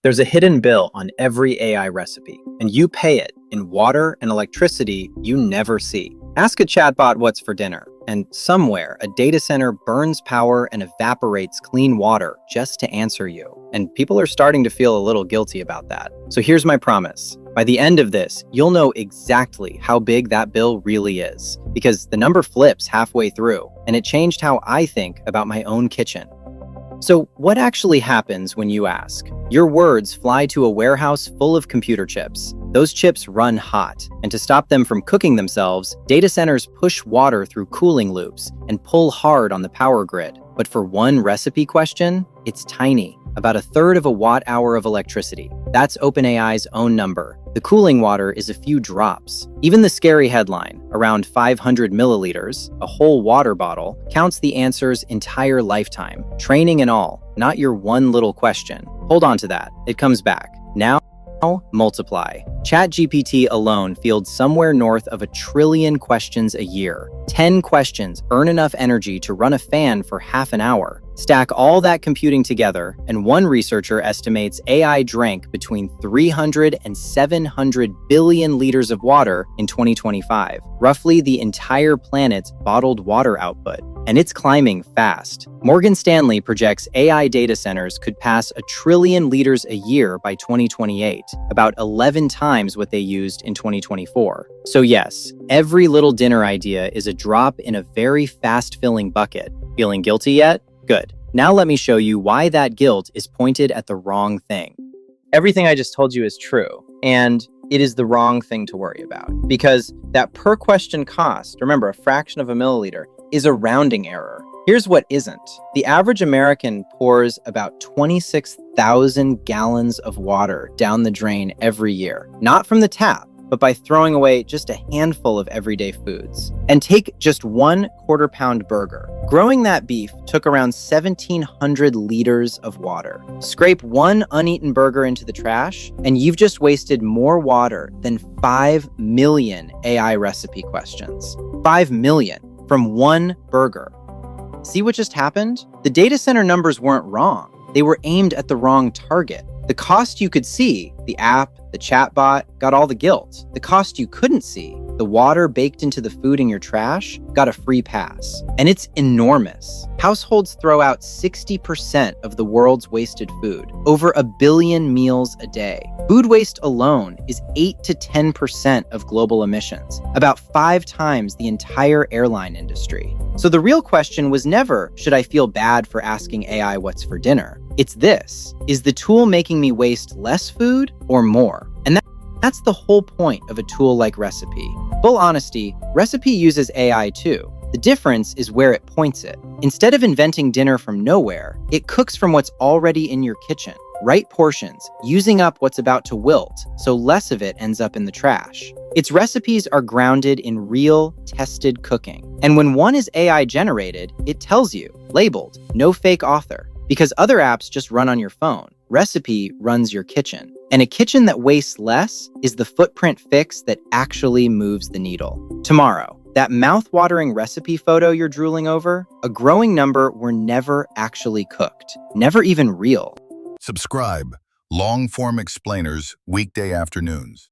There's a hidden bill on every AI recipe, and you pay it in water and electricity you never see. Ask a chatbot what's for dinner, and somewhere a data center burns power and evaporates clean water just to answer you. And people are starting to feel a little guilty about that. So here's my promise. By the end of this, you'll know exactly how big that bill really is, because the number flips halfway through, and it changed how I think about my own kitchen. So what actually happens when you ask? Your words fly to a warehouse full of computer chips. Those chips run hot, and to stop them from cooking themselves, data centers push water through cooling loops and pull hard on the power grid. But for one recipe question, it's tiny, about a third of a watt-hour of electricity. That's OpenAI's own number. The cooling water is a few drops. Even the scary headline, around 500 milliliters, a whole water bottle, counts the answer's entire lifetime, training and all, not your one little question. Hold on to that. It comes back. Now, multiply. ChatGPT alone fields somewhere north of 1 trillion questions a year. 10 questions earn enough energy to run a fan for half an hour. Stack all that computing together, and one researcher estimates AI drank between 300 and 700 billion liters of water in 2025, roughly the entire planet's bottled water output. And it's climbing fast. Morgan Stanley projects AI data centers could pass 1 trillion liters a year by 2028, about 11 times what they used in 2024. So yes, every little dinner idea is a drop in a very fast-filling bucket. Feeling guilty yet? Good. Now let me show you why that guilt is pointed at the wrong thing. Everything I just told you is true, and it is the wrong thing to worry about. Because that per question cost, remember, a fraction of a milliliter, is a rounding error. Here's what isn't. The average American pours about 26,000 gallons of water down the drain every year. Not from the tap, but by throwing away just a handful of everyday foods. And take just 1 quarter-pound burger. Growing that beef took around 1,700 liters of water. Scrape one uneaten burger into the trash, and you've just wasted more water than 5 million AI recipe questions. 5 million from one burger. See what just happened? The data center numbers weren't wrong. They were aimed at the wrong target. The cost you could see, the app, the chatbot, got all the guilt. The cost you couldn't see, the water baked into the food in your trash, got a free pass. And it's enormous. Households throw out 60% of the world's wasted food, over 1 billion meals a day. Food waste alone is 8 to 10% of global emissions, about 5 times the entire airline industry. So the real question was never, should I feel bad for asking AI what's for dinner? It's this: is the tool making me waste less food or more? And that's the whole point of a tool like Recipy. Full honesty, Recipy uses AI too. The difference is where it points it. Instead of inventing dinner from nowhere, it cooks from what's already in your kitchen. Right portions, using up what's about to wilt, so less of it ends up in the trash. Its recipes are grounded in real, tested cooking. And when one is AI generated, it tells you, labeled, no fake author. Because other apps just run on your phone. Recipy runs your kitchen. And a kitchen that wastes less is the footprint fix that actually moves the needle. Tomorrow, that mouth-watering recipe photo you're drooling over, a growing number were never actually cooked, never even real. Subscribe. Long-form explainers, weekday afternoons.